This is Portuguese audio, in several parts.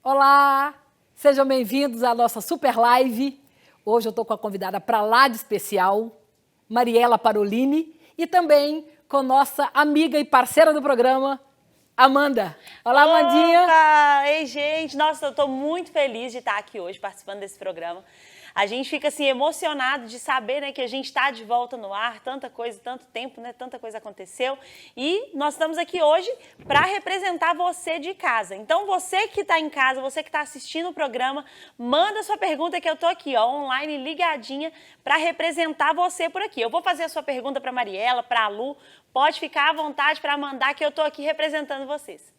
Olá, sejam bem-vindos à nossa super live. Hoje eu estou com a convidada para lá de especial, Mariela Parolin, e também com nossa amiga e parceira do programa, Amanda. Olá, Opa! Amandinha. Ei, gente, nossa, eu estou muito feliz de estar aqui hoje participando desse programa. A gente fica assim emocionado de saber, né, que a gente está de volta no ar, tanta coisa, tanto tempo, né, tanta coisa aconteceu. E nós estamos aqui hoje para representar você de casa. Então, você que está em casa, você que está assistindo o programa, manda sua pergunta que eu estou aqui, ó, online, ligadinha, para representar você por aqui. Eu vou fazer a sua pergunta para a Mariela, para a Lu. Pode ficar à vontade para mandar que eu estou aqui representando vocês.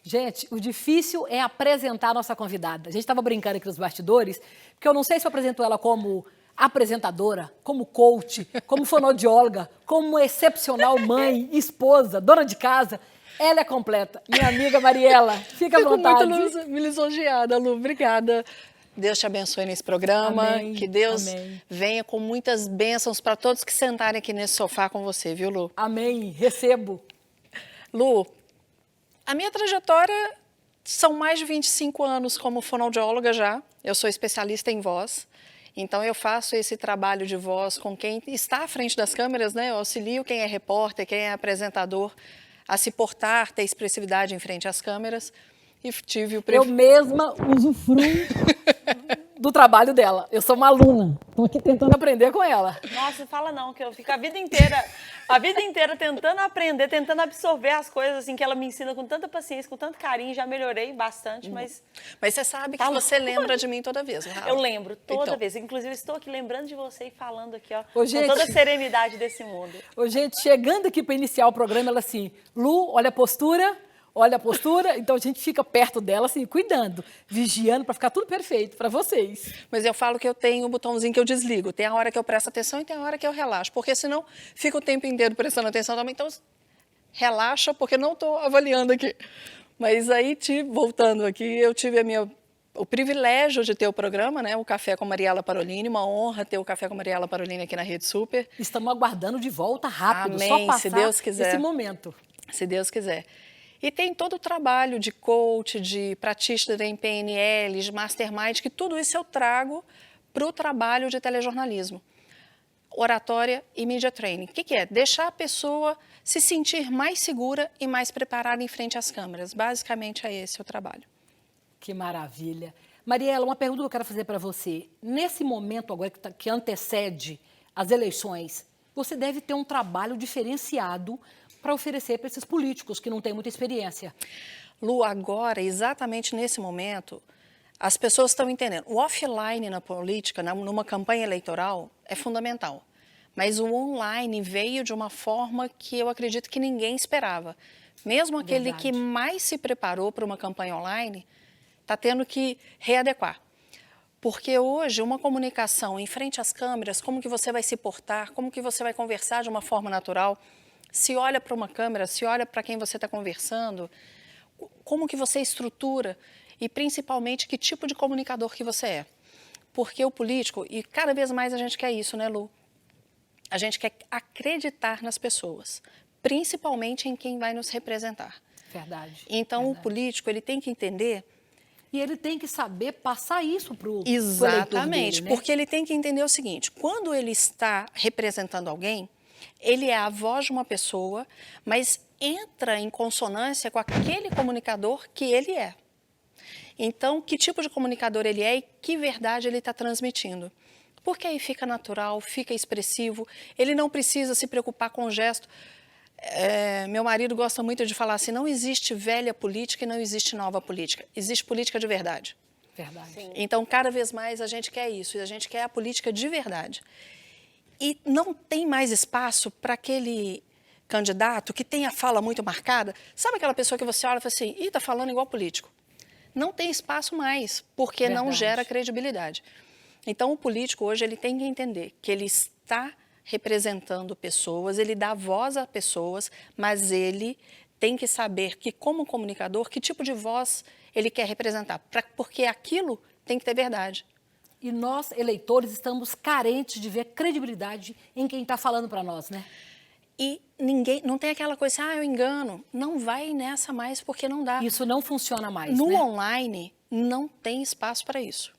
Gente, o difícil é apresentar a nossa convidada. A gente estava brincando aqui nos bastidores, porque eu não sei se eu apresento ela como apresentadora, como coach, como fonoaudióloga, como uma excepcional mãe, esposa, dona de casa. Ela é completa. Minha amiga Mariela, fica à vontade. Fico muito lisonjeada, Lu. Obrigada. Deus te abençoe nesse programa. Amém, Que Deus amém. venha com muitas bênçãos para todos que sentarem aqui nesse sofá com você, viu, Lu? Amém. Recebo. Lu, a minha trajetória são mais de 25 anos como fonoaudióloga já. Eu sou especialista em voz. Então, eu faço esse trabalho de voz com quem está à frente das câmeras, né? Eu auxilio quem é repórter, quem é apresentador, a se portar, ter expressividade em frente às câmeras. E tive o Eu mesma usufruo do trabalho dela. Eu sou uma aluna. Estou aqui tentando aprender com ela. Nossa, não fala não, que eu fico a vida inteira tentando aprender, tentando absorver as coisas assim que ela me ensina com tanta paciência, com tanto carinho. Já melhorei bastante, mas você sabe que você lembra de mim toda vez, né? eu lembro toda Então. vez. Inclusive, estou aqui lembrando de você e falando aqui, ó, Ô, gente. com toda a serenidade desse mundo. Ô, gente, chegando aqui para iniciar o programa, ela assim, Lu, olha a postura. Olha a postura, então a gente fica perto dela, assim, cuidando, vigiando para ficar tudo perfeito para vocês. Mas eu falo que eu tenho um botãozinho que eu desligo. Tem a hora que eu presto atenção e tem a hora que eu relaxo. Porque senão fica o tempo inteiro prestando atenção também. Então, relaxa, porque não estou avaliando aqui. Mas aí, voltando aqui, eu tive o privilégio de ter o programa, né? O Café com Mariela Parolin. Uma honra ter o Café com Mariela Parolin aqui na Rede Super. Estamos aguardando de volta rápido, Amém, só passar se Deus quiser. esse momento. Se Deus quiser. E tem todo o trabalho de coach, de practitioner em PNL, de mastermind, que tudo isso eu trago para o trabalho de telejornalismo. Oratória e media training. O que é? Deixar a pessoa se sentir mais segura e mais preparada em frente às câmeras. Basicamente é esse o trabalho. Que maravilha. Mariela, uma pergunta que eu quero fazer para você. Nesse momento agora que antecede as eleições, você deve ter um trabalho diferenciado para oferecer para esses políticos que não têm muita experiência. Lu, agora, exatamente nesse momento, as pessoas estão entendendo. O offline na política, numa campanha eleitoral, é fundamental. Mas o online veio de uma forma que eu acredito que ninguém esperava. Mesmo aquele que mais se preparou para uma campanha online, está tendo que readequar. Porque hoje, uma comunicação em frente às câmeras, como que você vai se portar, como que você vai conversar de uma forma natural, se olha para uma câmera, se olha para quem você está conversando, como que você estrutura e principalmente que tipo de comunicador que você é. Porque o político, e cada vez mais a gente quer isso, né, Lu? A gente quer acreditar nas pessoas, principalmente em quem vai nos representar. Verdade. Então, verdade. O político, ele tem que entender... E ele tem que saber passar isso para o Exatamente, dele, né? Porque ele tem que entender o seguinte, quando ele está representando alguém, ele é a voz de uma pessoa, mas entra em consonância com aquele comunicador que ele é. Então, que tipo de comunicador ele é e que verdade ele está transmitindo. Porque aí fica natural, fica expressivo, ele não precisa se preocupar com o gesto. Meu marido gosta muito de falar assim, não existe velha política e não existe nova política, existe política de verdade. Verdade. Sim. Então, cada vez mais a gente quer isso, e a gente quer a política de verdade. E não tem mais espaço para aquele candidato que tem a fala muito marcada. Sabe aquela pessoa que você olha e fala assim, está falando igual político. Não tem espaço mais, porque não gera credibilidade. Então, o político hoje ele tem que entender que ele está representando pessoas, ele dá voz a pessoas, mas ele tem que saber que, como comunicador, que tipo de voz ele quer representar, porque aquilo tem que ter verdade. E nós, eleitores, estamos carentes de ver credibilidade em quem está falando para nós, né? E ninguém, não tem aquela coisa assim, eu engano. Não vai nessa mais porque não dá. Isso não funciona mais, No né? online, não tem espaço para isso.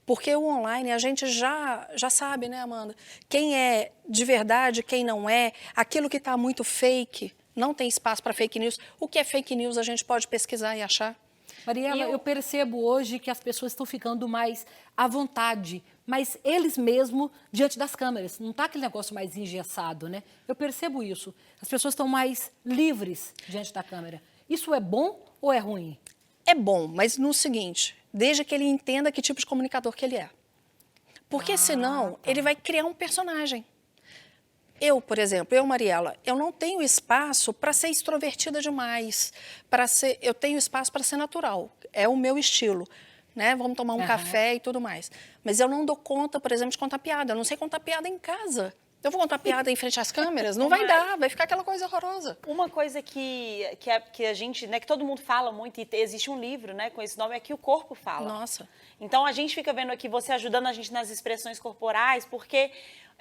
Porque o online, a gente já sabe, né, Amanda? Quem é de verdade, quem não é, aquilo que está muito fake, não tem espaço para fake news. O que é fake news a gente pode pesquisar e achar. Mariela, eu percebo hoje que as pessoas estão ficando mais à vontade, mas eles mesmos diante das câmeras. Não está aquele negócio mais engessado, né? Eu percebo isso. As pessoas estão mais livres diante da câmera. Isso é bom ou é ruim? É bom, mas no seguinte, desde que ele entenda que tipo de comunicador que ele é. Porque senão, ele vai criar um personagem. Eu, por exemplo, Mariela, eu não tenho espaço para ser extrovertida demais. Eu tenho espaço para ser natural. É o meu estilo. Né? Vamos tomar um café e tudo mais. Mas eu não dou conta, por exemplo, de contar piada. Eu não sei contar piada em casa. Eu vou contar piada em frente às câmeras? Não vai dar, vai ficar aquela coisa horrorosa. Uma coisa que a gente, né, que todo mundo fala muito, e existe um livro, né, com esse nome, é que o corpo fala. Nossa. Então, a gente fica vendo aqui você ajudando a gente nas expressões corporais, porque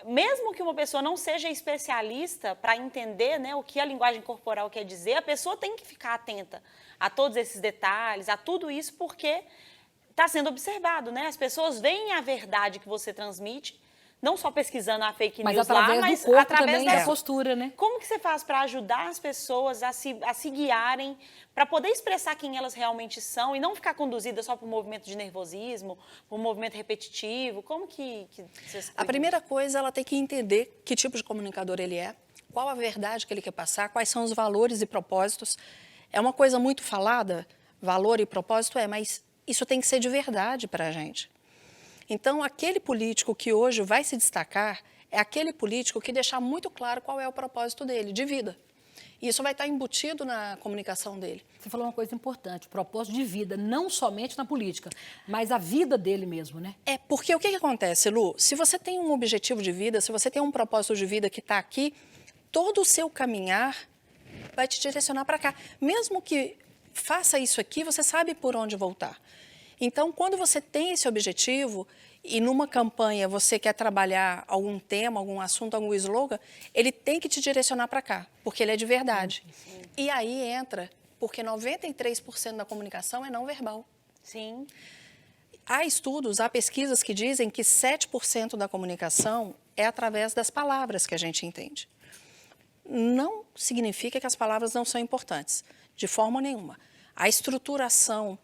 mesmo que uma pessoa não seja especialista para entender, né, o que a linguagem corporal quer dizer, a pessoa tem que ficar atenta a todos esses detalhes, a tudo isso, porque está sendo observado, né? As pessoas veem a verdade que você transmite, não só pesquisando a fake news lá, mas do corpo através também da postura, né? Como que você faz para ajudar as pessoas a se guiarem, para poder expressar quem elas realmente são e não ficar conduzida só por um movimento de nervosismo, por um movimento repetitivo? Como que vocês... A primeira coisa, ela tem que entender que tipo de comunicador ele é, qual a verdade que ele quer passar, quais são os valores e propósitos. É uma coisa muito falada, valor e propósito mas isso tem que ser de verdade para a gente. Então, aquele político que hoje vai se destacar é aquele político que deixar muito claro qual é o propósito dele, de vida. E isso vai estar embutido na comunicação dele. Você falou uma coisa importante, propósito de vida, não somente na política, mas a vida dele mesmo, né? Porque o que acontece, Lu? Se você tem um objetivo de vida, se você tem um propósito de vida que está aqui, todo o seu caminhar vai te direcionar para cá. Mesmo que faça isso aqui, você sabe por onde voltar. Então, quando você tem esse objetivo e numa campanha você quer trabalhar algum tema, algum assunto, algum slogan, ele tem que te direcionar para cá, porque ele é de verdade. Sim. E aí entra, porque 93% da comunicação é não verbal. Sim. Há estudos, há pesquisas que dizem que 7% da comunicação é através das palavras que a gente entende. Não significa que as palavras não são importantes, de forma nenhuma. A estruturação,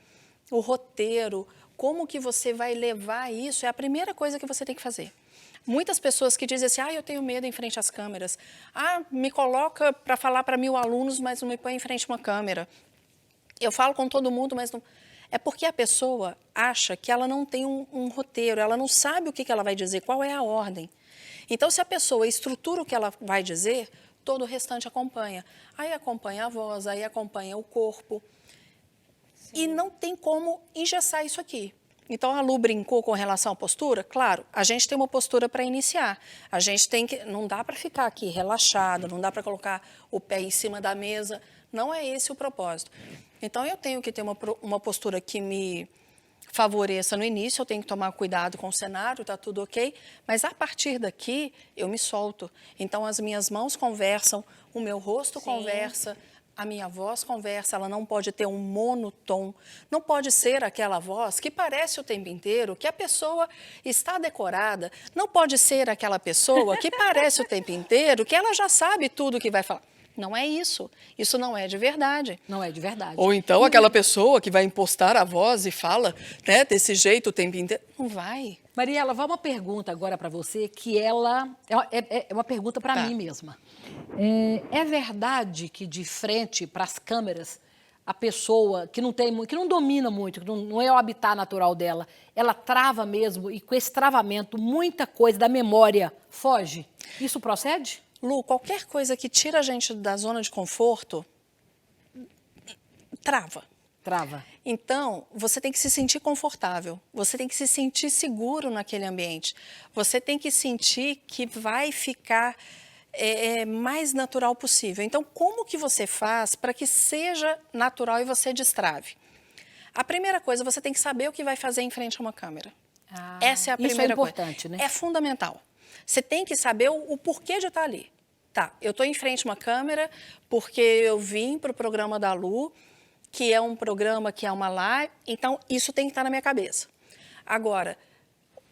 o roteiro, como que você vai levar isso, é a primeira coisa que você tem que fazer. Muitas pessoas que dizem assim, eu tenho medo em frente às câmeras. Me coloca para falar para 1000 alunos, mas não me põe em frente a uma câmera. Eu falo com todo mundo, mas não... É porque a pessoa acha que ela não tem um roteiro, ela não sabe o que ela vai dizer, qual é a ordem. Então, se a pessoa estrutura o que ela vai dizer, todo o restante acompanha. Aí acompanha a voz, aí acompanha o corpo. E não tem como engessar isso aqui. Então, a Lu brincou com relação à postura. Claro, a gente tem uma postura para iniciar. A gente tem que... Não dá para ficar aqui relaxado, não dá para colocar o pé em cima da mesa. Não é esse o propósito. Então, eu tenho que ter uma postura que me favoreça no início, eu tenho que tomar cuidado com o cenário, está tudo ok. Mas, a partir daqui, eu me solto. Então, as minhas mãos conversam, o meu rosto conversa... A minha voz conversa, ela não pode ter um monotom, não pode ser aquela voz que parece o tempo inteiro que a pessoa está decorada, não pode ser aquela pessoa que parece o tempo inteiro que ela já sabe tudo que vai falar. Não é isso, isso não é de verdade. Não é de verdade. Ou então aquela pessoa que vai impostar a voz e fala, né, desse jeito o tempo inteiro, não vai. Mariela, vai uma pergunta agora para você, que ela é uma pergunta para mim mesma. É verdade que de frente para as câmeras, a pessoa que não domina muito, que não é o habitat natural dela, ela trava mesmo e com esse travamento muita coisa da memória foge? Isso procede? Lu, qualquer coisa que tira a gente da zona de conforto, trava. Trava. Então, você tem que se sentir confortável, você tem que se sentir seguro naquele ambiente, você tem que sentir que vai ficar mais natural possível. Então, como que você faz para que seja natural e você destrave? A primeira coisa, você tem que saber o que vai fazer em frente a uma câmera. Essa é a primeira coisa. Isso é importante, né? É fundamental. Você tem que saber o porquê de estar ali. Tá, eu estou em frente a uma câmera porque eu vim para o programa da Lu, que é um programa que é uma live, então isso tem que estar na minha cabeça. Agora,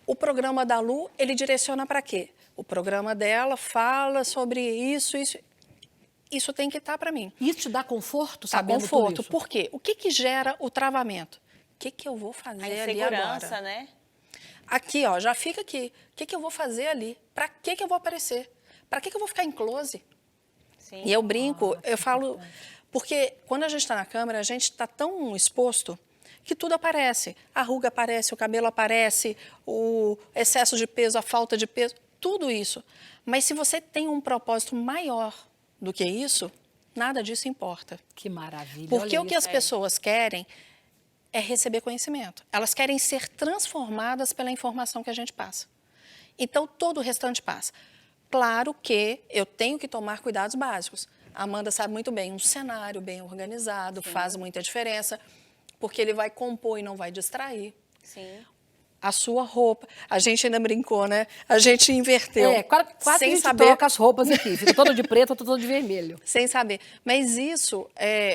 o programa da Lu, ele direciona para quê? O programa dela fala sobre isso, isso tem que estar para mim. Isso te dá conforto, Tá, sabendo conforto. tudo isso? Por quê? O que gera o travamento? O que eu vou fazer A ali insegurança, agora? né? Aqui, ó, já fica aqui. O que eu vou fazer ali? Para que eu vou aparecer? Para que eu vou ficar em close? Sim. E eu brinco, eu falo... Porque quando a gente está na câmera, a gente está tão exposto que tudo aparece. A ruga aparece, o cabelo aparece, o excesso de peso, a falta de peso, tudo isso. Mas se você tem um propósito maior do que isso, nada disso importa. Que maravilha. Porque olha o que isso. as pessoas querem é receber conhecimento. Elas querem ser transformadas pela informação que a gente passa. Então, todo o restante passa. Claro que eu tenho que tomar cuidados básicos. A Amanda sabe muito bem, um cenário bem organizado faz muita diferença, porque ele vai compor e não vai distrair. Sim. A sua roupa, a gente ainda brincou, né? A gente inverteu. Quase que a sem gente saber. troca as roupas aqui. Fica todo de preto, todo de vermelho. Sem saber. Mas isso,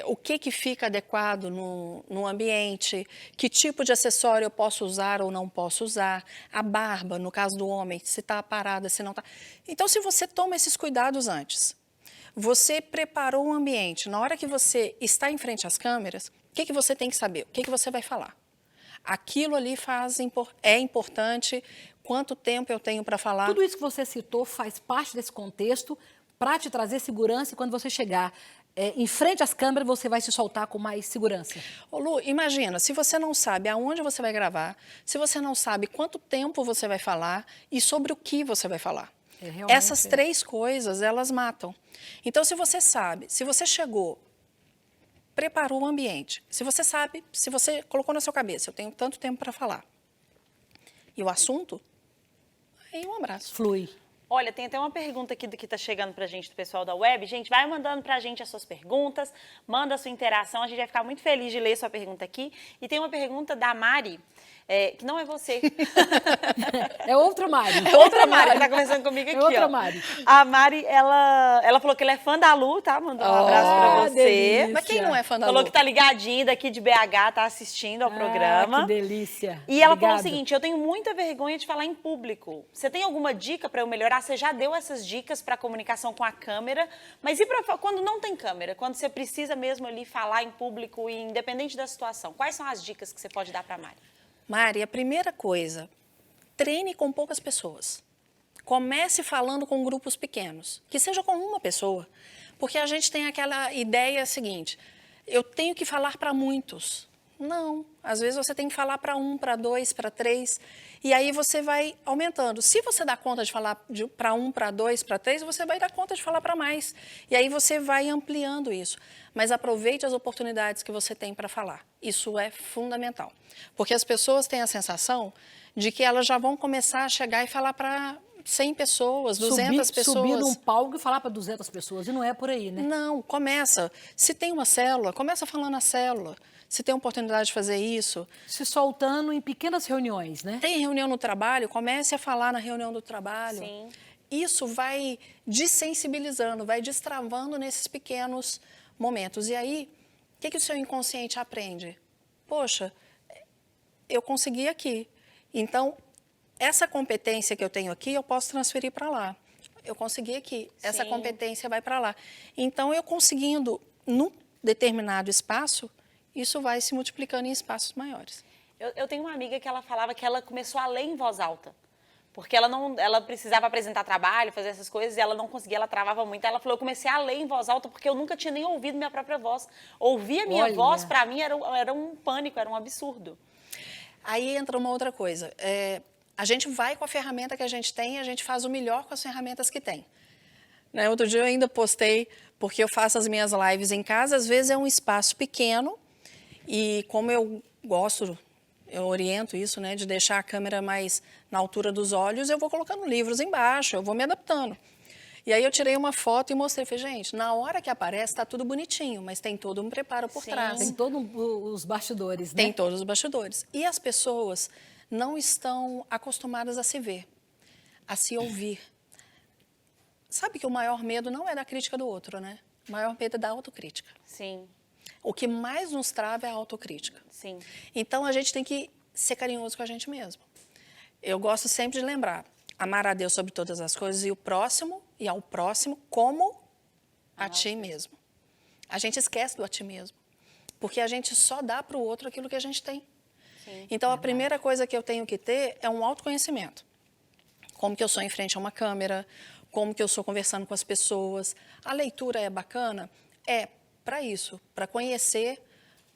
o que fica adequado no ambiente, que tipo de acessório eu posso usar ou não posso usar, a barba, no caso do homem, se está parada, se não está. Então, se você toma esses cuidados antes, você preparou o ambiente, na hora que você está em frente às câmeras, o que você tem que saber? O que você vai falar? Aquilo ali é importante, quanto tempo eu tenho para falar. Tudo isso que você citou faz parte desse contexto para te trazer segurança e quando você chegar em frente às câmeras, você vai se soltar com mais segurança. Ô Lu, imagina, se você não sabe aonde você vai gravar, se você não sabe quanto tempo você vai falar e sobre o que você vai falar. Essas três coisas, elas matam. Então, se você sabe, se você chegou, preparou o ambiente, se você sabe, se você colocou na sua cabeça, eu tenho tanto tempo para falar, e o assunto, aí um abraço. Flui. Olha, tem até uma pergunta aqui que está chegando para a gente do pessoal da web. Gente, vai mandando para a gente as suas perguntas, manda a sua interação, a gente vai ficar muito feliz de ler sua pergunta aqui. E tem uma pergunta da Mari, que não é você. É outra Mari. É outra Mari que está conversando comigo aqui. É outra ó. Mari. A Mari, ela falou que ela é fã da Lu, tá? Mandou um abraço para você. Delícia. Mas quem não é fã da Falou Lu? que tá ligadinho daqui de BH, tá assistindo ao programa. Que delícia. E ela falou o Obrigado. seguinte, eu tenho muita vergonha de falar em público. Você tem alguma dica para eu melhorar? Você já deu essas dicas para comunicação com a câmera, mas e quando não tem câmera? Quando você precisa mesmo ali falar em público, e independente da situação, quais são as dicas que você pode dar para a Mari? Mari, a primeira coisa, treine com poucas pessoas. Comece falando com grupos pequenos, que seja com uma pessoa. Porque a gente tem aquela ideia seguinte, eu tenho que falar para muitos. Não, às vezes você tem que falar para um, para dois, para três, e aí você vai aumentando. Se você dá conta de falar para um, para dois, para três, você vai dar conta de falar para mais. E aí você vai ampliando isso. Mas aproveite as oportunidades que você tem para falar. Isso é fundamental. Porque as pessoas têm a sensação de que elas já vão começar a chegar e falar para 100 pessoas, 200 pessoas. Subir num palco e falar para 200 pessoas, e não é por aí, né? Não, começa. Se tem uma célula, começa falando na célula. Se tem oportunidade de fazer isso. Se soltando em pequenas reuniões, né? Tem reunião no trabalho, comece a falar na reunião do trabalho. Sim. Isso vai desensibilizando, vai destravando nesses pequenos momentos. E aí, o que o seu inconsciente aprende? Poxa, eu consegui aqui. Então, essa competência que eu tenho aqui, eu posso transferir para lá. Eu consegui aqui, essa Sim. competência vai para lá. Então, eu conseguindo, num determinado espaço, isso vai se multiplicando em espaços maiores. Eu tenho uma amiga que ela falava que ela começou a ler em voz alta. Porque ela precisava apresentar trabalho, fazer essas coisas, e ela não conseguia, ela travava muito. Ela falou, eu comecei a ler em voz alta porque eu nunca tinha nem ouvido minha própria voz. Ouvir a minha voz, para mim, era um pânico, era um absurdo. Aí entra uma outra coisa. A gente vai com a ferramenta que a gente tem e a gente faz o melhor com as ferramentas que tem. Né? Outro dia eu ainda postei, porque eu faço as minhas lives em casa, às vezes é um espaço pequeno, e como eu gosto, eu oriento isso, né, de deixar a câmera mais na altura dos olhos, eu vou colocando livros embaixo, eu vou me adaptando. E aí eu tirei uma foto e mostrei, falei, gente, na hora que aparece está tudo bonitinho, mas tem todo um preparo por trás. Tem todos os bastidores, né? Tem todos os bastidores. E as pessoas não estão acostumadas a se ver, a se ouvir. sabe que o maior medo não é da crítica do outro, né? O maior medo é da autocrítica. Sim, O que mais nos trava é a autocrítica. sim. Então, a gente tem que ser carinhoso com a gente mesmo. Eu gosto sempre de lembrar, amar a Deus sobre todas as coisas e ao próximo como a ti mesmo. A gente esquece do a ti mesmo, porque a gente só dá para o outro aquilo que a gente tem. Sim, então, a primeira coisa que eu tenho que ter é um autoconhecimento. Como que eu sou em frente a uma câmera, como que eu sou conversando com as pessoas. A leitura é bacana? É para isso, para conhecer,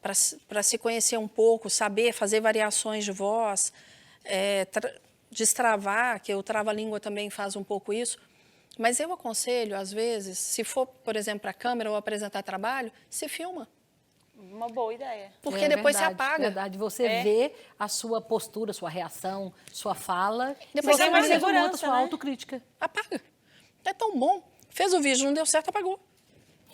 para se conhecer um pouco, saber fazer variações de voz, destravar, que o trava-língua também faz um pouco isso. Mas eu aconselho, às vezes, se for, por exemplo, para a câmera ou apresentar trabalho, se filma. Uma boa ideia. Porque depois você apaga. Verdade, você vê a sua postura, sua reação, sua fala, Depois você você mais vai monta a segurança, sua né? autocrítica. Apaga. É tão bom. Fez o vídeo, não deu certo, apagou.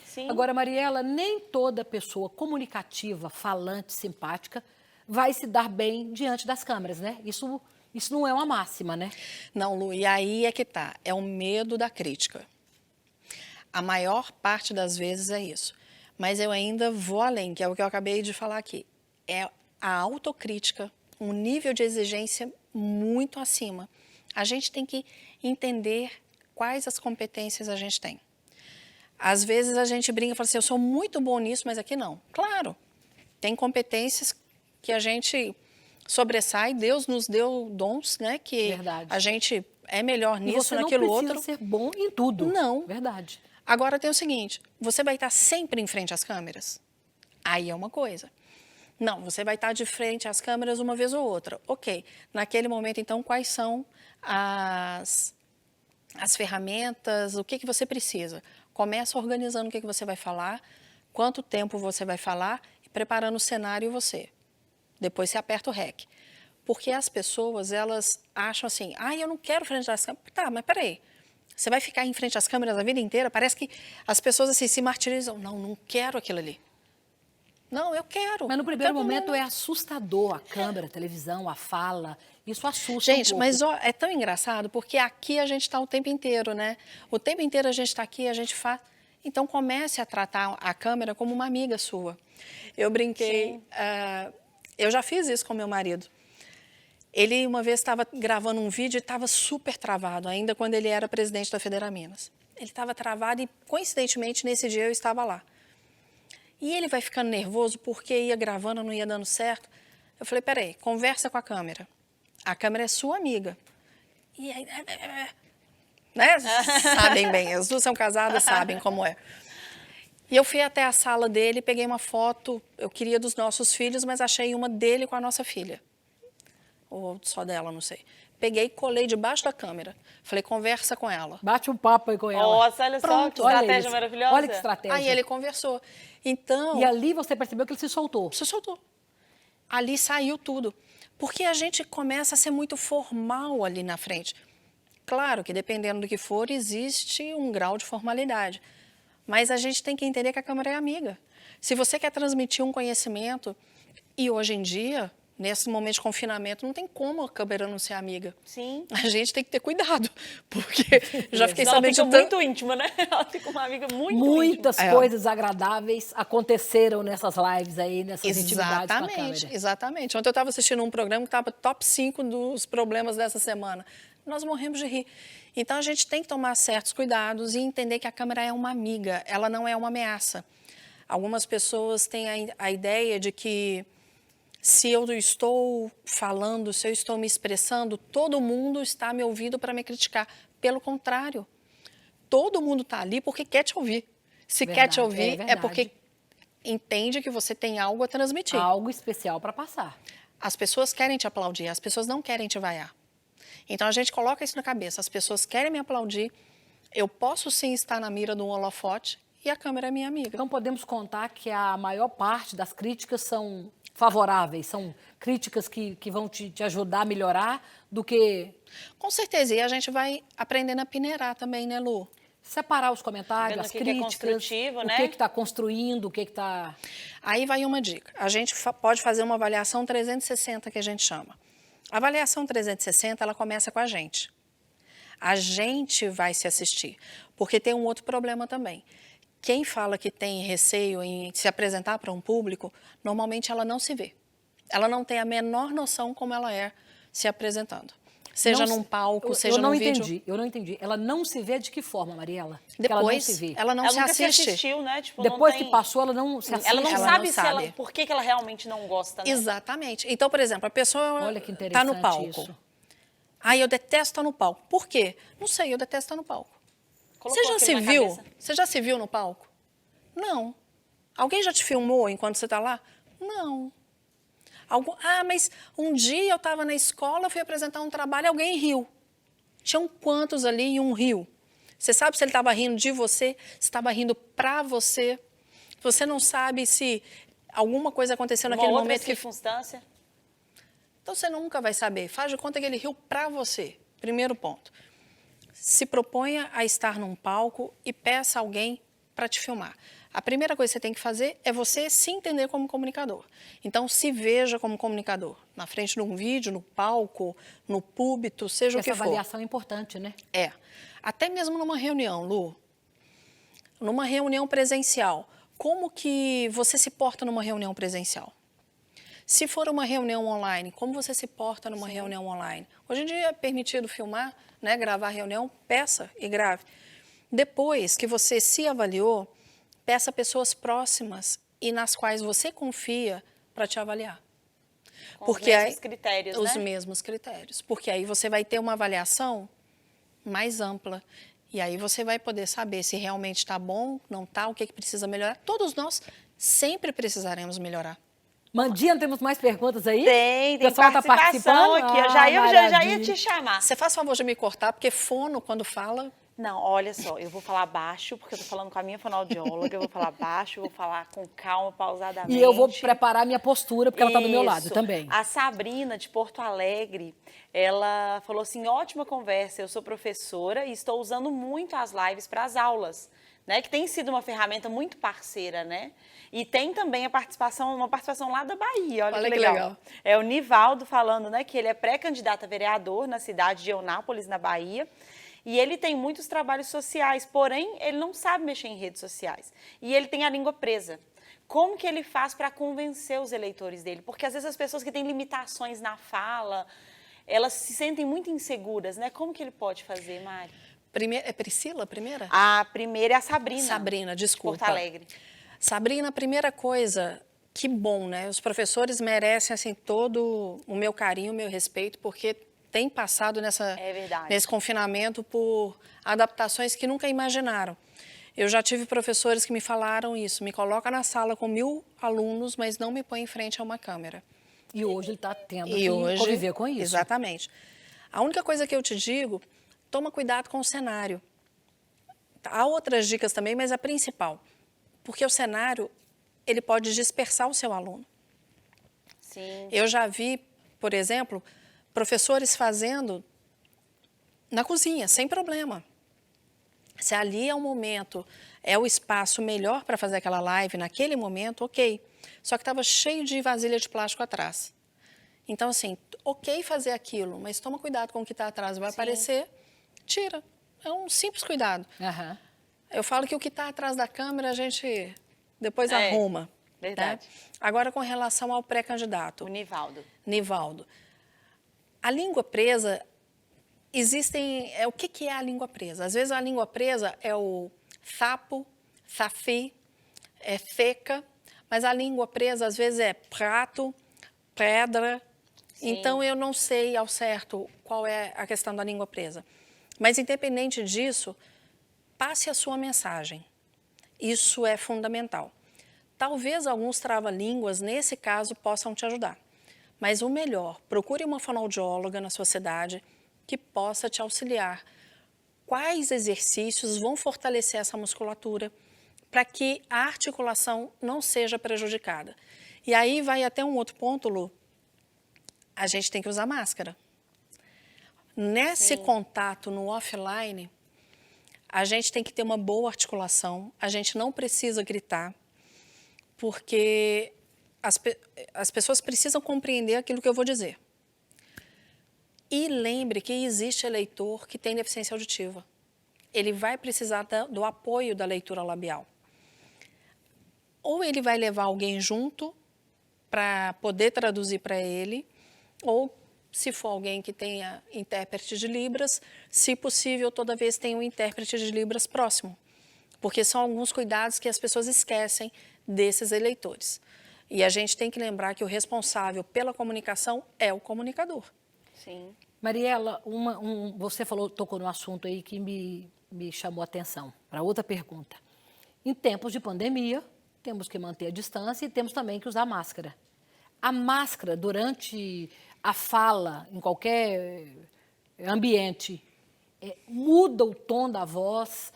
Sim. Agora, Mariela, nem toda pessoa comunicativa, falante, simpática, vai se dar bem diante das câmeras, né? Isso não é uma máxima, né? Não, Lu, e aí é que tá. É o medo da crítica. A maior parte das vezes é isso. Mas eu ainda vou além, que é o que eu acabei de falar aqui. É a autocrítica, um nível de exigência muito acima. A gente tem que entender quais as competências a gente tem. Às vezes a gente brinca e fala assim, eu sou muito bom nisso, mas aqui não. Claro, tem competências que a gente sobressai, Deus nos deu dons, né? Que Verdade. a gente é melhor E nisso, você não naquilo precisa outro. ser bom em tudo. Não. Verdade. Agora tem o seguinte, você vai estar sempre em frente às câmeras? Aí é uma coisa. Não, você vai estar de frente às câmeras uma vez ou outra. Ok, naquele momento, então, quais são as ferramentas, o que você precisa? Começa organizando o que você vai falar, quanto tempo você vai falar, e preparando o cenário você. Depois você aperta o REC. Porque as pessoas, elas acham assim, eu não quero frente às câmeras. Tá, mas peraí. Você vai ficar em frente às câmeras a vida inteira? Parece que as pessoas assim se martirizam. Não quero aquilo ali. Não, eu quero. Mas no primeiro Todo momento mundo. é assustador a câmera, a televisão, a fala. Isso assusta Gente, um pouco. mas ó, é tão engraçado, porque aqui a gente está o tempo inteiro, né? O tempo inteiro a gente está aqui, a gente faz... Então, comece a tratar a câmera como uma amiga sua. Eu brinquei... eu já fiz isso com meu marido. Ele, uma vez, estava gravando um vídeo e estava super travado, ainda quando ele era presidente da Federaminas. Ele estava travado e, coincidentemente, nesse dia eu estava lá. E ele vai ficando nervoso porque ia gravando, não ia dando certo. Eu falei, peraí, conversa com a câmera. A câmera é sua amiga. E aí, né? Sabem bem, as duas são casadas, sabem como é. E eu fui até a sala dele, peguei uma foto, eu queria dos nossos filhos, mas achei uma dele com a nossa filha. Ou só dela, não sei. Peguei e colei debaixo da câmera. Falei, conversa com ela. Bate um papo aí com ela. Nossa, olha só Pronto, que Olha estratégia isso. maravilhosa. Olha que estratégia. Aí ele conversou. Então, E ali você percebeu que ele se soltou. se soltou. Ali saiu tudo. Porque a gente começa a ser muito formal ali na frente. Claro que dependendo do que for, existe um grau de formalidade. Mas a gente tem que entender que a câmera é amiga. Se você quer transmitir um conhecimento, e hoje em dia, nesse momento de confinamento, não tem como a câmera não ser amiga. Sim. A gente tem que ter cuidado, porque já fiquei Ela sabendo fica de tanto... muito íntima, né? Ela fica uma amiga muito Muitas íntima. coisas agradáveis aconteceram nessas lives aí, nessas intimidades com a Exatamente, câmera. exatamente. Ontem eu estava assistindo um programa que estava top 5 dos problemas dessa semana. Nós morremos de rir. Então, a gente tem que tomar certos cuidados e entender que a câmera é uma amiga, ela não é uma ameaça. Algumas pessoas têm a ideia de que se eu estou falando, se eu estou me expressando, todo mundo está me ouvindo para me criticar. Pelo contrário, todo mundo está ali porque quer te ouvir. Se quer te ouvir, verdade. é porque entende que você tem algo a transmitir. Algo especial para passar. As pessoas querem te aplaudir, as pessoas não querem te vaiar. Então, a gente coloca isso na cabeça. As pessoas querem me aplaudir, eu posso sim estar na mira de um holofote e a câmera é minha amiga. Então podemos contar que a maior parte das críticas são favoráveis, são críticas que vão te ajudar a melhorar do que Com certeza, e a gente vai aprendendo a peneirar também, né, Lu? separar os comentários, Vendo as o que é críticas, construtivo, o né? que está construindo, o que está... Aí vai uma dica. A gente pode fazer uma avaliação 360, que a gente chama. A avaliação 360, ela começa com a gente. A gente vai se assistir, porque tem um outro problema também. Quem fala que tem receio em se apresentar para um público, normalmente ela não se vê. Ela não tem a menor noção como ela é se apresentando. Seja num palco, seja num vídeo. Eu não entendi. Ela não se vê de que forma, Mariela? Ela não se vê. Ela não Ela se nunca se assiste. assistiu, né? Tipo, Depois não que tem... passou, ela não se assiste. Ela não Ela sabe não se ela, sabe. por que ela realmente não gosta, né? Exatamente. Então, por exemplo, a pessoa Olha que está no interessante palco. isso. Eu detesto estar no palco. Por quê? Não sei, eu detesto estar no palco. Colocou Você já se aquilo na viu? cabeça. Você já se viu no palco? Não. Alguém já te filmou enquanto você está lá? Não. Mas um dia eu estava na escola, fui apresentar um trabalho, alguém riu. Tinham quantos ali e um riu? Você sabe se ele estava rindo de você, se estava rindo para você. Você não sabe se alguma coisa aconteceu naquele Uma outra momento que... circunstância. Então você nunca vai saber. Faz de conta que ele riu para você. Primeiro ponto. Se proponha a estar num palco e peça alguém para te filmar. A primeira coisa que você tem que fazer é você se entender como comunicador. Então, se veja como comunicador. Na frente de um vídeo, no palco, no púlpito, seja o que for. Essa avaliação é importante, né? É. Até mesmo numa reunião, Lu. Numa reunião presencial. Como que você se porta numa reunião presencial? Se for uma reunião online, como você se porta numa reunião online? Hoje em dia é permitido filmar, né, gravar reunião, peça e grave. Depois que você se avaliou, peça pessoas próximas e nas quais você confia para te avaliar. Com os mesmos critérios, os né? mesmos critérios. Porque aí você vai ter uma avaliação mais ampla. E aí você vai poder saber se realmente está bom, não está, o que precisa melhorar. Todos nós sempre precisaremos melhorar. Mandinha, temos mais perguntas aí? Tem O pessoal tá participação participando? aqui. Eu já ia maravilha. te chamar. Você faz favor de me cortar, porque fono, quando fala... Não, olha só, eu vou falar baixo, porque eu tô falando com a minha fonoaudióloga, eu vou falar baixo, vou falar com calma, pausadamente. E eu vou preparar minha postura, porque ela está do meu lado Isso. também. A Sabrina, de Porto Alegre, ela falou assim, ótima conversa, eu sou professora e estou usando muito as lives para as aulas, né? Que tem sido uma ferramenta muito parceira, né? E tem também uma participação lá da Bahia, olha que legal. É o Nivaldo falando, né, que ele é pré-candidato a vereador na cidade de Eunápolis, na Bahia. E ele tem muitos trabalhos sociais, porém, ele não sabe mexer em redes sociais. E ele tem a língua presa. Como que ele faz para convencer os eleitores dele? Porque, às vezes, as pessoas que têm limitações na fala, elas se sentem muito inseguras, né? Como que ele pode fazer, Mari? É Priscila a primeira? A primeira é a Sabrina. Sabrina, desculpa. Porto Alegre. Sabrina, a primeira coisa, que bom, né? Os professores merecem, assim, todo o meu carinho, o meu respeito, porque... tem passado nesse confinamento por adaptações que nunca imaginaram. Eu já tive professores que me falaram isso, me coloca na sala com 1000 alunos, mas não me põe em frente a uma câmera. E hoje ele está tendo que conviver com isso. Exatamente. A única coisa que eu te digo, toma cuidado com o cenário. Há outras dicas também, mas a principal, porque o cenário, ele pode dispersar o seu aluno. Sim. Eu já vi, por exemplo... professores fazendo na cozinha, sem problema. Se ali é o momento, é o espaço melhor para fazer aquela live naquele momento, ok. Só que estava cheio de vasilha de plástico atrás. Então, assim, ok fazer aquilo, mas toma cuidado com o que está atrás. Vai aparecer, tira. É um simples cuidado. Uhum. Eu falo que o que está atrás da câmera a gente depois arruma. Verdade. Né? Agora, com relação ao pré-candidato. O Nivaldo. Nivaldo. A língua presa, o que é a língua presa? Às vezes a língua presa é o sapo, safi, é seca, mas a língua presa às vezes é prato, pedra. Sim. Então eu não sei ao certo qual é a questão da língua presa. Mas independente disso, passe a sua mensagem. Isso é fundamental. Talvez alguns trava-línguas, nesse caso, possam te ajudar. Mas o melhor, procure uma fonoaudióloga na sua cidade que possa te auxiliar. Quais exercícios vão fortalecer essa musculatura para que a articulação não seja prejudicada? E aí vai até um outro ponto, Lu. A gente tem que usar máscara. Nesse contato no offline, a gente tem que ter uma boa articulação, a gente não precisa gritar, porque... As pessoas precisam compreender aquilo que eu vou dizer. E lembre que existe eleitor que tem deficiência auditiva. Ele vai precisar do apoio da leitura labial. Ou ele vai levar alguém junto para poder traduzir para ele, ou se for alguém que tenha intérprete de Libras, se possível, toda vez tem um intérprete de Libras próximo. Porque são alguns cuidados que as pessoas esquecem desses eleitores. E a gente tem que lembrar que o responsável pela comunicação é o comunicador. Sim. Mariela, você tocou no assunto aí que me chamou a atenção. Para outra pergunta. Em tempos de pandemia, temos que manter a distância e temos também que usar máscara. A máscara, durante a fala, em qualquer ambiente, muda o tom da voz,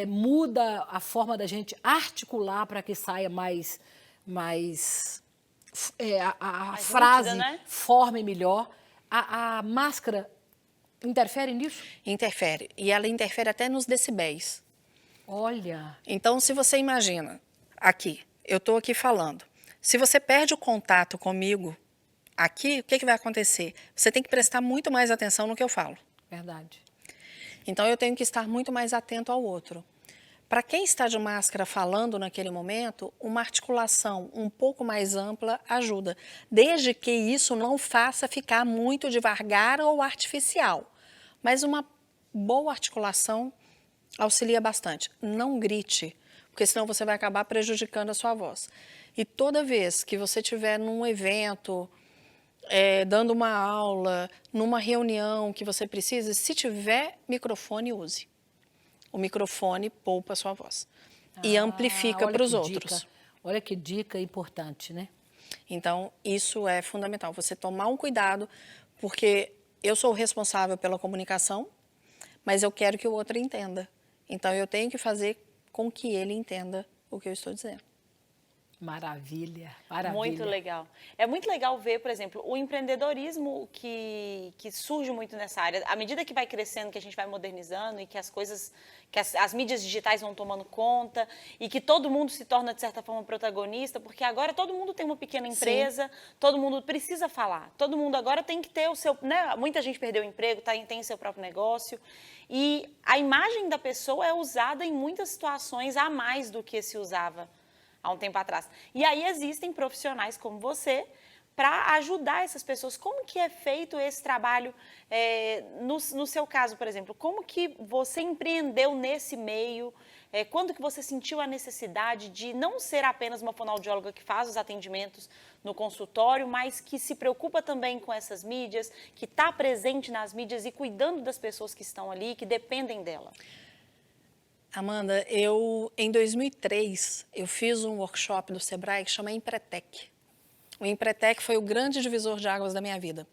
muda a forma da gente articular para que saia mais a frase, nítida, né? forme melhor. A máscara interfere nisso? Interfere. E ela interfere até nos decibéis. Olha. Então, se você imagina, aqui, eu estou aqui falando. Se você perde o contato comigo aqui, o que vai acontecer? Você tem que prestar muito mais atenção no que eu falo. Verdade. Então, eu tenho que estar muito mais atento ao outro. Para quem está de máscara falando naquele momento, uma articulação um pouco mais ampla ajuda, desde que isso não faça ficar muito devagar ou artificial. Mas uma boa articulação auxilia bastante. Não grite, porque senão você vai acabar prejudicando a sua voz. E toda vez que você estiver num evento, dando uma aula, numa reunião que você precisa, se tiver microfone, use. O microfone poupa a sua voz e amplifica para os outros. Olha que dica importante, né? Então, isso é fundamental, você tomar um cuidado, porque eu sou responsável pela comunicação, mas eu quero que o outro entenda. Então, eu tenho que fazer com que ele entenda o que eu estou dizendo. Maravilha, maravilha. Muito legal. É muito legal ver, por exemplo, o empreendedorismo que surge muito nessa área. À medida que vai crescendo, que a gente vai modernizando e que as coisas, que as mídias digitais vão tomando conta e que todo mundo se torna, de certa forma, protagonista, porque agora todo mundo tem uma pequena empresa, todo mundo precisa falar, todo mundo agora tem que ter o seu, né? Muita gente perdeu o emprego, tem seu próprio negócio. E a imagem da pessoa é usada em muitas situações a mais do que se usava há um tempo atrás. E aí existem profissionais como você para ajudar essas pessoas. Como que é feito esse trabalho? No seu caso, por exemplo, como que você empreendeu nesse meio? Quando que você sentiu a necessidade de não ser apenas uma fonoaudióloga que faz os atendimentos no consultório, mas que se preocupa também com essas mídias, que está presente nas mídias e cuidando das pessoas que estão ali, que dependem dela? Amanda, em 2003, eu fiz um workshop do Sebrae que chama Empretec. O Empretec foi o grande divisor de águas da minha vida.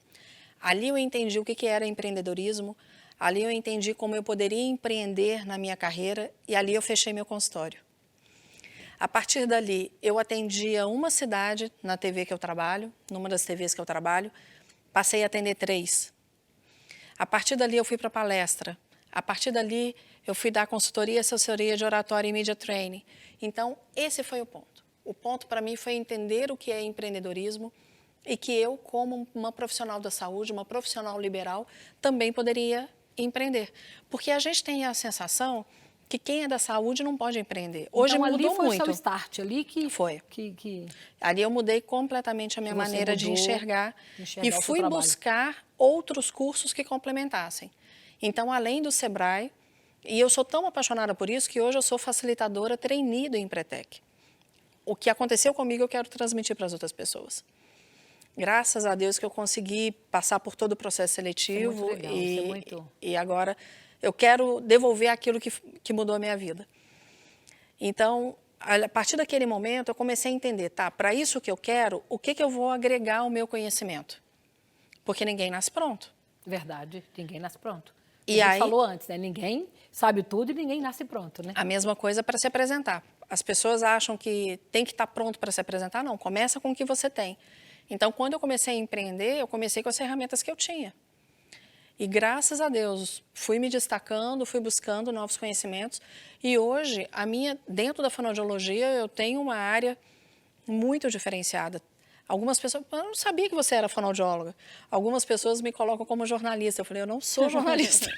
Ali eu entendi o que era empreendedorismo, ali eu entendi como eu poderia empreender na minha carreira e ali eu fechei meu consultório. A partir dali, eu atendia uma cidade na TV que eu trabalho, numa das TVs que eu trabalho, passei a atender 3. A partir dali, eu fui para palestra. A partir dali, eu fui dar consultoria e assessoria de oratória e media training. Então, esse foi o ponto. O ponto para mim foi entender o que é empreendedorismo e que eu, como uma profissional da saúde, uma profissional liberal, também poderia empreender. Porque a gente tem a sensação que quem é da saúde não pode empreender. Hoje então, mudou ali foi muito. O seu start, ali que... Foi. Que ali eu mudei completamente a minha maneira de enxergar e fui buscar outros cursos que complementassem. Então, além do Sebrae, e eu sou tão apaixonada por isso que hoje eu sou facilitadora trainee do Empretec. O que aconteceu comigo eu quero transmitir para as outras pessoas. Graças a Deus que eu consegui passar por todo o processo seletivo. Isso é muito legal, isso é muito... e agora eu quero devolver aquilo que mudou a minha vida. Então, a partir daquele momento eu comecei a entender, tá, para isso que eu quero, o que eu vou agregar ao meu conhecimento? Porque ninguém nasce pronto. Verdade, ninguém nasce pronto. E a gente aí, falou antes, né? Ninguém sabe tudo e ninguém nasce pronto, né? A mesma coisa para se apresentar. As pessoas acham que tem que estar pronto para se apresentar. Não, começa com o que você tem. Então, quando eu comecei a empreender, eu comecei com as ferramentas que eu tinha. E graças a Deus, fui me destacando, fui buscando novos conhecimentos. E hoje, dentro da fonoaudiologia, eu tenho uma área muito diferenciada. Algumas pessoas, eu não sabia que você era fonoaudióloga. Algumas pessoas me colocam como jornalista. Eu falei, eu não sou jornalista.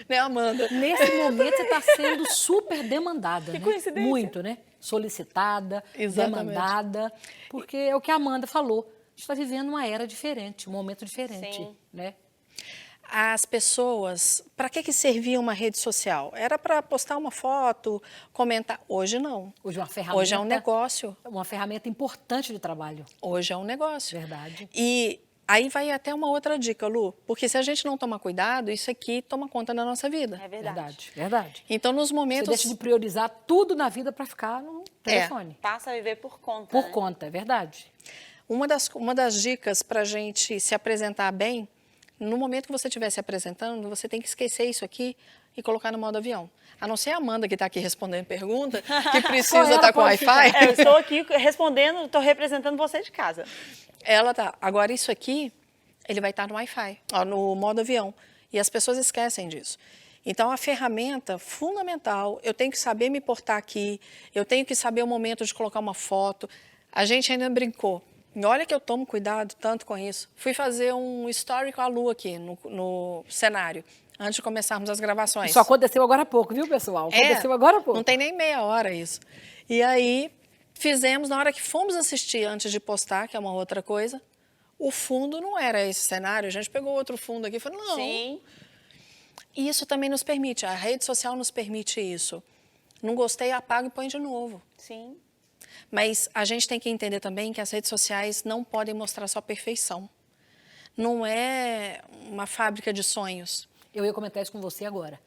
Né, Amanda? Nesse momento você está sendo super demandada, Que né? coincidência. Muito, né? Solicitada, Exatamente. demandada, porque é o que a Amanda falou. A gente está vivendo uma era diferente, um momento diferente, Sim. né? As pessoas, para que servia uma rede social? Era para postar uma foto, comentar. Hoje não. Hoje é uma ferramenta. Hoje é um negócio. Uma ferramenta importante de trabalho. Hoje é um negócio. Verdade. E aí vai até uma outra dica, Lu, porque se a gente não tomar cuidado, isso aqui toma conta da nossa vida. É verdade. Verdade, verdade. Então, nos Você momentos... deixa de priorizar tudo na vida para ficar no telefone. Passa a viver por conta. Por né? conta, é verdade. Uma das dicas para a gente se apresentar bem, no momento que você estiver se apresentando, você tem que esquecer isso aqui e colocar no modo avião. A não ser a Amanda, que está aqui respondendo pergunta, que precisa ela estar com pode Wi-Fi. Eu estou aqui respondendo, estou representando você de casa. Ela tá. Agora, isso aqui, ele vai estar no Wi-Fi, ó, no modo avião. E as pessoas esquecem disso. Então, a ferramenta fundamental, eu tenho que saber me portar aqui, eu tenho que saber o momento de colocar uma foto. A gente ainda brincou. E olha que eu tomo cuidado tanto com isso. Fui fazer um story com a Lu aqui no cenário, antes de começarmos as gravações. Isso aconteceu agora há pouco, viu, pessoal? Aconteceu agora há pouco. Não tem nem meia hora isso. E aí, fizemos, na hora que fomos assistir antes de postar, que é uma outra coisa, o fundo não era esse cenário, a gente pegou outro fundo aqui e falou, não. Sim. E isso também nos permite, a rede social nos permite isso. Não gostei, apaga e põe de novo. Sim. Mas a gente tem que entender também que as redes sociais não podem mostrar só perfeição. Não é uma fábrica de sonhos. Eu ia comentar isso com você agora.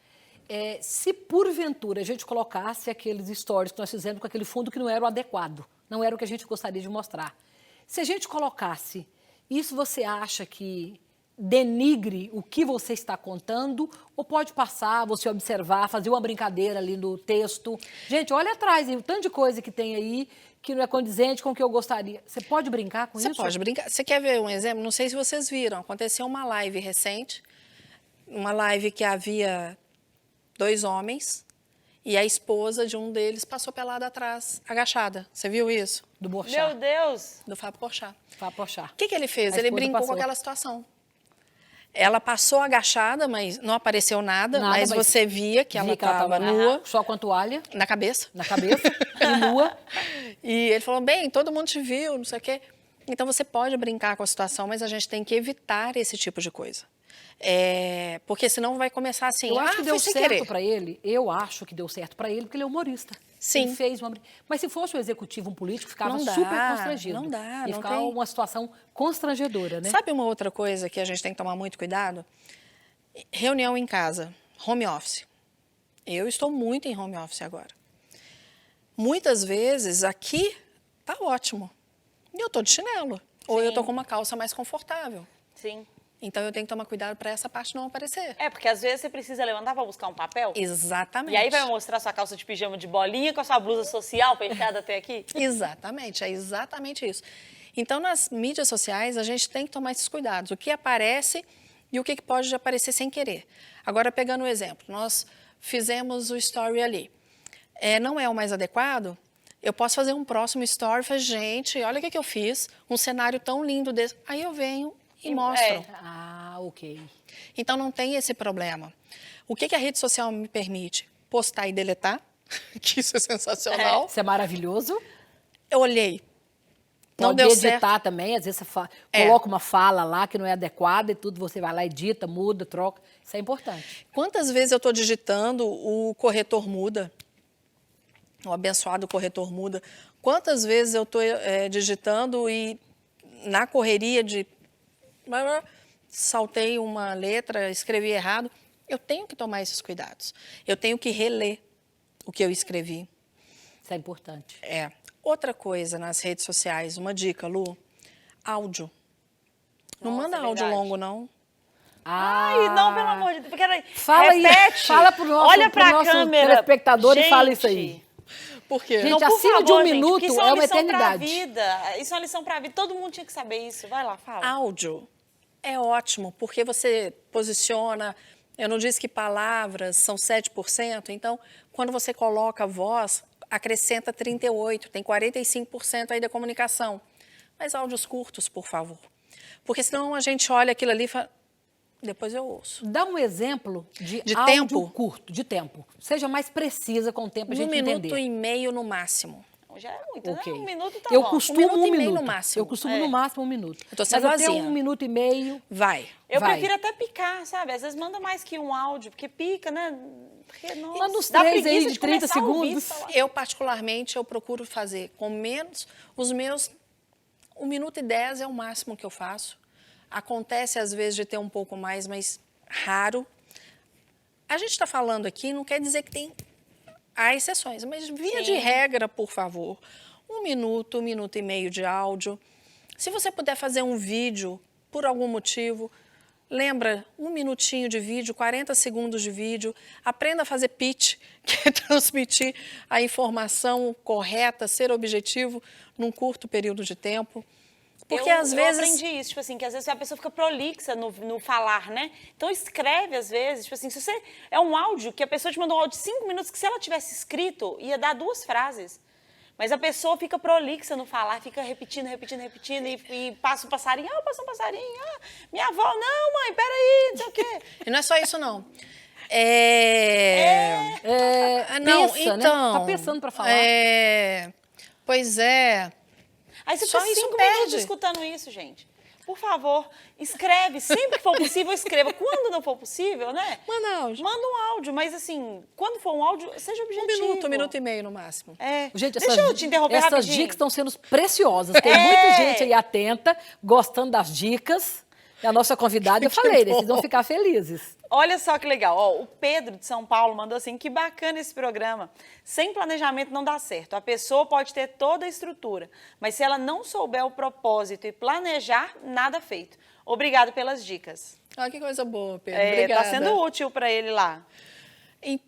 Se porventura a gente colocasse aqueles stories que nós fizemos com aquele fundo que não era o adequado, não era o que a gente gostaria de mostrar. Se a gente colocasse, isso você acha que denigre o que você está contando ou pode passar, você observar, fazer uma brincadeira ali no texto? Gente, olha atrás, o tanto de coisa que tem aí que não é condizente com o que eu gostaria. Você pode brincar com isso? Você pode brincar. Você quer ver um exemplo? Não sei se vocês viram. Aconteceu uma live recente, uma live que havia 2 homens e a esposa de um deles passou pelada atrás, agachada. Você viu isso? Do Meu Borchat. Deus. Do Fábio Porchat. Para Porchat. O que ele fez? A Ele esposa brincou passou. com aquela situação. Ela passou agachada, mas não apareceu nada, Nada, mas mas você via que ela estava nua, só com a toalha na cabeça. na cabeça e nua. E ele falou, bem, todo mundo te viu, não sei o quê. Então, você pode brincar com a situação, mas a gente tem que evitar esse tipo de coisa. Porque senão vai começar assim, Eu acho que deu foi sem certo querer. para ele. Eu acho que deu certo para ele, porque ele é humorista. Sim. Ele fez uma... Mas se fosse um executivo, um político, ficava Não dá, super constrangido. não dá, Ia não ficar tem. uma situação constrangedora, né? Sabe uma outra coisa que a gente tem que tomar muito cuidado? Reunião em casa, home office. Eu estou muito em home office agora. Muitas vezes aqui tá ótimo. E eu estou de chinelo. Ou eu estou com uma calça mais confortável. Sim. Então eu tenho que tomar cuidado para essa parte não aparecer. Porque às vezes você precisa levantar para buscar um papel. Exatamente. E aí vai mostrar sua calça de pijama de bolinha com a sua blusa social fechada até aqui. Exatamente, é exatamente isso. Então, nas mídias sociais, a gente tem que tomar esses cuidados. O que aparece e o que pode aparecer sem querer. Agora, pegando o exemplo, nós fizemos o story ali. Não é o mais adequado? Eu posso fazer um próximo story e falar, gente, olha o que eu fiz, um cenário tão lindo desse. Aí eu venho e mostro. Ah, ok. Então, não tem esse problema. O que a rede social me permite? Postar e deletar, que isso é sensacional. Isso é maravilhoso. Eu olhei. Não Pode deu editar certo. também, às vezes você coloca uma fala lá que não é adequada e tudo, você vai lá, edita, muda, troca. Isso é importante. Quantas vezes eu estou digitando, o corretor muda? O abençoado corretor muda. Quantas vezes eu estou digitando e na correria de... saltei uma letra, escrevi errado. Eu tenho que tomar esses cuidados. Eu tenho que reler o que eu escrevi. Isso é importante. Outra coisa nas redes sociais, uma dica, Lu, áudio. Não Nossa, manda é áudio verdade. longo, não. Ai, não, pelo amor de Deus. Fala aí, repete, fala pro nosso, olha pra nosso câmera. telespectador e fala Gente, isso aí. Por quê? Gente, Não, por acima de favor, um gente, minuto porque isso é uma lição eternidade. Pra vida. Isso é uma lição pra vida. Todo mundo tinha que saber isso. Vai lá, fala. Áudio é ótimo, porque você posiciona... Eu não disse que palavras são 7%, então, quando você coloca a voz, acrescenta 38%, tem 45% aí da comunicação. Mas áudios curtos, por favor. Porque senão a gente olha aquilo ali e fala, depois eu ouço. Dá um exemplo de áudio tempo? curto, de tempo. Seja mais precisa com o tempo, a gente 1 minuto entender. e meio no máximo. Já é muito, Ok. né? 1 minuto tá Eu bom. costumo 1 minuto e 1 meio minuto. no máximo. Eu costumo no máximo 1 minuto. Eu tô sendo Mas até boazinha. 1 minuto e meio. Vai. Eu Vai. prefiro até picar, sabe? Às vezes manda mais que um áudio, porque pica, né? Porque, nossa, Manda uns dá 3 aí preguiça de 30 começar a ouvir segundos. falar. Eu, particularmente, eu procuro fazer com menos. Os meus 1 minuto e 10 é o máximo que eu faço. Acontece, às vezes, de ter um pouco mais, mas raro. A gente está falando aqui, não quer dizer que há exceções, mas via de regra, por favor, 1 minuto, 1 minuto e meio de áudio. Se você puder fazer um vídeo, por algum motivo, lembra, 1 minutinho de vídeo, 40 segundos de vídeo, aprenda a fazer pitch, que é transmitir a informação correta, ser objetivo num curto período de tempo. Porque às vezes... Eu aprendi isso, tipo assim, que às vezes a pessoa fica prolixa no falar, né? Então escreve às vezes, tipo assim, se você... É um áudio que a pessoa te mandou um áudio de 5 minutos, que se ela tivesse escrito, ia dar 2 frases. Mas a pessoa fica prolixa no falar, fica repetindo, e passa um passarinho, passa um passarinho, minha avó, não, mãe, peraí, não sei o quê. E não é só isso, não. Não, Pensa, né? então... Tá pensando para falar. Pois é... Aí você Só fica isso 5 perde. minutos escutando isso, gente. Por favor, escreve. Sempre que for possível, escreva. Quando não for possível, né? Manda áudio. Manda um áudio, mas assim, quando for um áudio, seja objetivo. 1 minuto e meio no máximo. Gente, Deixa eu te interromper essas rapidinho. dicas estão sendo preciosas. Tem muita gente aí atenta, gostando das dicas. E a nossa convidada, eu falei, né, vocês vão ficar felizes. Olha só que legal. Ó, o Pedro de São Paulo mandou assim, que bacana esse programa. Sem planejamento não dá certo. A pessoa pode ter toda a estrutura, mas se ela não souber o propósito e planejar, nada feito. Obrigado pelas dicas. Ah, que coisa boa, Pedro. Obrigada. Tá sendo útil para ele lá.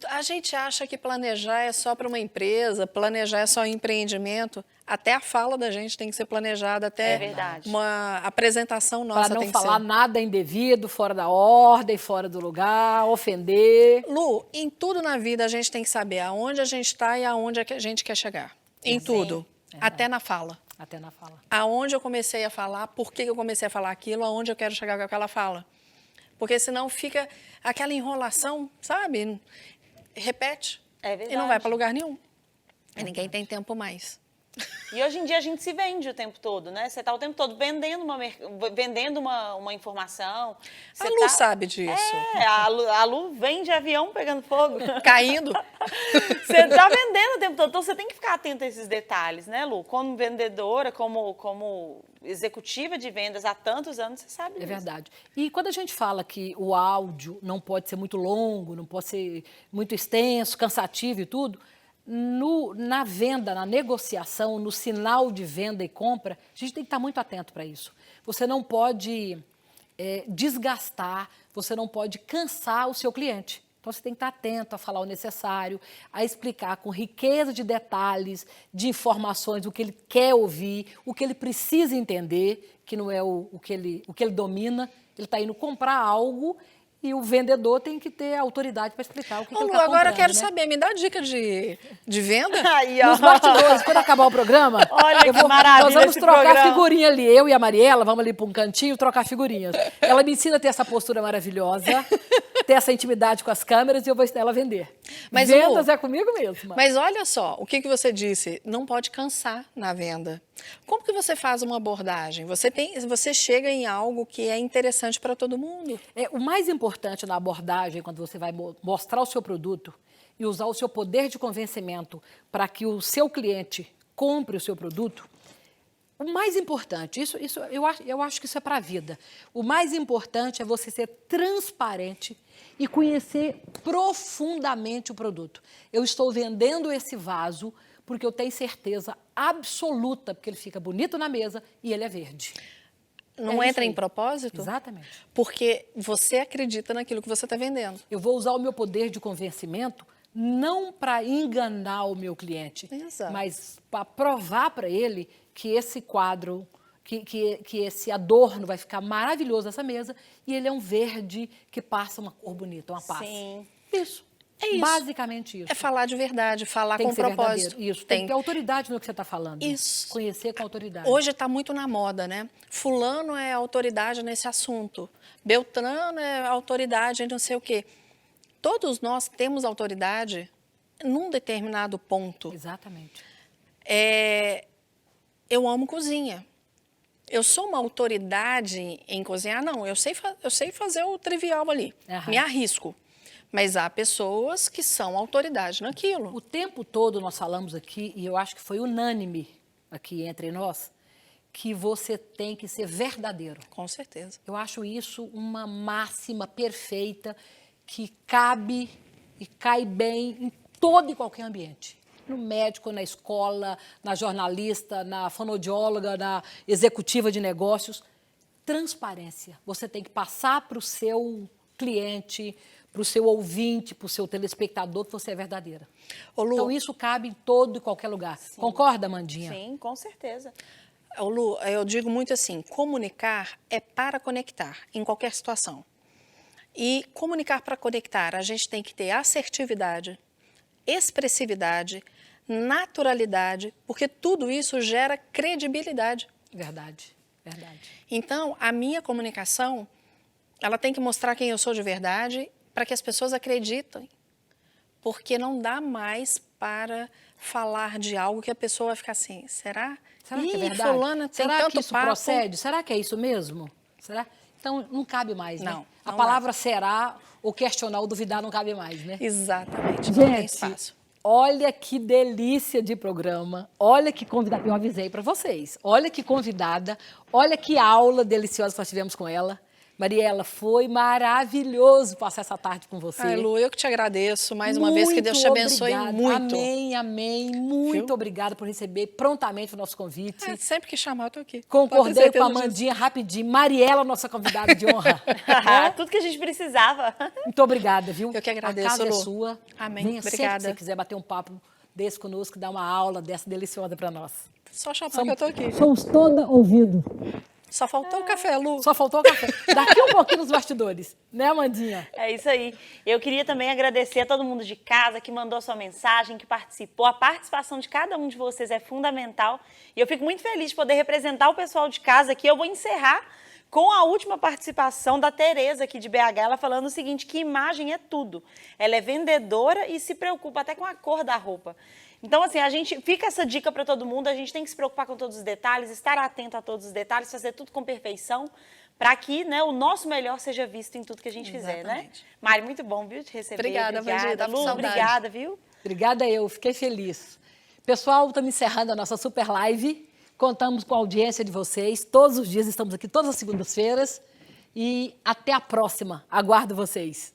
A gente acha que planejar é só para uma empresa, planejar é só um empreendimento. Até a fala da gente tem que ser planejada, até uma apresentação nossa Para não tem que falar ser. nada indevido, fora da ordem, fora do lugar, ofender. Lu, em tudo na vida a gente tem que saber aonde a gente está e aonde a gente quer chegar. Em tudo. Até na fala. Até na fala. Aonde eu comecei a falar, por que eu comecei a falar aquilo, aonde eu quero chegar com aquela fala. Porque senão fica aquela enrolação, sabe? Repete. É verdade. E não vai para lugar nenhum. E ninguém tem tempo mais. E hoje em dia a gente se vende o tempo todo, né? Você está o tempo todo vendendo uma informação. A Lu sabe disso. A Lu vende avião pegando fogo. Caindo. Você está vendendo o tempo todo. Então você tem que ficar atento a esses detalhes, né, Lu? Como vendedora, como executiva de vendas há tantos anos, você sabe disso. É verdade. E quando a gente fala que o áudio não pode ser muito longo, não pode ser muito extenso, cansativo e tudo, na venda, na negociação, no sinal de venda e compra, a gente tem que estar muito atento para isso. Você não pode desgastar, você não pode cansar o seu cliente. Então, você tem que estar atento a falar o necessário, a explicar com riqueza de detalhes, de informações, o que ele quer ouvir, o que ele precisa entender, que não é o que ele domina. Ele está indo comprar algo e o vendedor tem que ter autoridade para explicar o que ele está comprando. Agora eu quero né? saber, me dá dica de venda? Aí, ó. Nos bastidores, quando acabar o programa, Olha que maravilha nós vamos esse trocar programa. figurinha ali. Eu e a Mariela vamos ali para um cantinho trocar figurinhas. Ela me ensina a ter essa postura maravilhosa, ter essa intimidade com as câmeras e eu vou ensinar ela a vender. Mas, vendas Lu, é comigo mesmo. Mas olha só, o que você disse, não pode cansar na venda. Como que você faz uma abordagem? Você chega em algo que é interessante para todo mundo. O mais importante na abordagem, quando você vai mostrar o seu produto e usar o seu poder de convencimento para que o seu cliente compre o seu produto, o mais importante, eu acho que isso é para a vida. O mais importante é você ser transparente e conhecer profundamente o produto. Eu estou vendendo esse vaso porque eu tenho certeza absoluta, porque ele fica bonito na mesa e ele é verde. Não entra em propósito? Exatamente. Porque você acredita naquilo que você está vendendo. Eu vou usar o meu poder de convencimento não para enganar o meu cliente, Exato. mas para provar para ele que esse quadro, que esse adorno vai ficar maravilhoso nessa mesa e ele é um verde que passa uma cor bonita, uma paz. Sim. Isso. É isso. Basicamente isso. É falar de verdade, falar Tem com que ser propósito. verdadeiro. Isso, tem que ter autoridade no que você está falando. Isso. Conhecer com autoridade. Hoje está muito na moda, né? Fulano é autoridade nesse assunto. Beltrano é autoridade em não sei o quê. Todos nós temos autoridade num determinado ponto. Exatamente. Eu amo cozinha. Eu sou uma autoridade em cozinhar? Não, eu sei fazer o trivial ali. Aham. Me arrisco. Mas há pessoas que são autoridade naquilo. O tempo todo nós falamos aqui, e eu acho que foi unânime aqui entre nós, que você tem que ser verdadeiro. Com certeza. Eu acho isso uma máxima perfeita que cabe e cai bem em todo e qualquer ambiente. No médico, na escola, na jornalista, na fonoaudióloga, na executiva de negócios. Transparência. Você tem que passar para o seu cliente, para o seu ouvinte, para o seu telespectador, que você é verdadeira. Ô, Lu, Então, isso cabe em todo e qualquer lugar. Sim. Concorda, Amandinha? Sim, com certeza. ô, Lu, eu digo muito assim, comunicar é para conectar, em qualquer situação. E comunicar para conectar, a gente tem que ter assertividade, expressividade, naturalidade, porque tudo isso gera credibilidade. Verdade, verdade. Então, a minha comunicação, ela tem que mostrar quem eu sou de verdade para que as pessoas acreditem. Porque não dá mais para falar de algo que a pessoa vai ficar assim, será? Será que é verdade? Fulana tem Será tanto que isso papo. procede? Será que é isso mesmo? Será? Então, não cabe mais, né? Não, A não palavra será, ou questionar, ou duvidar, não cabe mais, né? Exatamente, não tem espaço. Olha que delícia de programa. Olha que convidada. Eu avisei para vocês. Olha que convidada. Olha que aula deliciosa que nós tivemos com ela. Mariela, foi maravilhoso passar essa tarde com você. Ai, Lu, eu que te agradeço mais uma vez, que Deus te abençoe obrigada. muito. Amém, amém. Muito Viu? obrigada por receber prontamente o nosso convite. Sempre que chamar, eu tô aqui. Concordei Pode ter com a certeza disso. Amandinha rapidinho. Mariela, nossa convidada de honra. Tudo que a gente precisava. Muito obrigada, viu? Eu que agradeço, A casa é Lu. sua. Amém. Venha sempre que Obrigada. você quiser bater um papo desse conosco, dar uma aula dessa deliciosa para nós. Só chamar que eu tô aqui. Somos toda ouvido. Só faltou o café, Lu. Só faltou o café. Daqui um pouquinho nos bastidores. Né, Amandinha? É isso aí. Eu queria também agradecer a todo mundo de casa que mandou sua mensagem, que participou. A participação de cada um de vocês é fundamental. E eu fico muito feliz de poder representar o pessoal de casa aqui. Eu vou encerrar com a última participação da Tereza aqui de BH, ela falando o seguinte, que imagem é tudo. Ela é vendedora e se preocupa até com a cor da roupa. Então, assim, fica essa dica para todo mundo, a gente tem que se preocupar com todos os detalhes, estar atento a todos os detalhes, fazer tudo com perfeição, para que, né, o nosso melhor seja visto em tudo que a gente fizer, né? Exatamente. Mari, muito bom, viu, te receber. Obrigada, Vandinha, tava com Lu, saudade. obrigada, viu? Obrigada eu, fiquei feliz. Pessoal, estamos encerrando a nossa super live. Contamos com a audiência de vocês. Todos os dias estamos aqui, todas as segundas-feiras. E até a próxima. Aguardo vocês.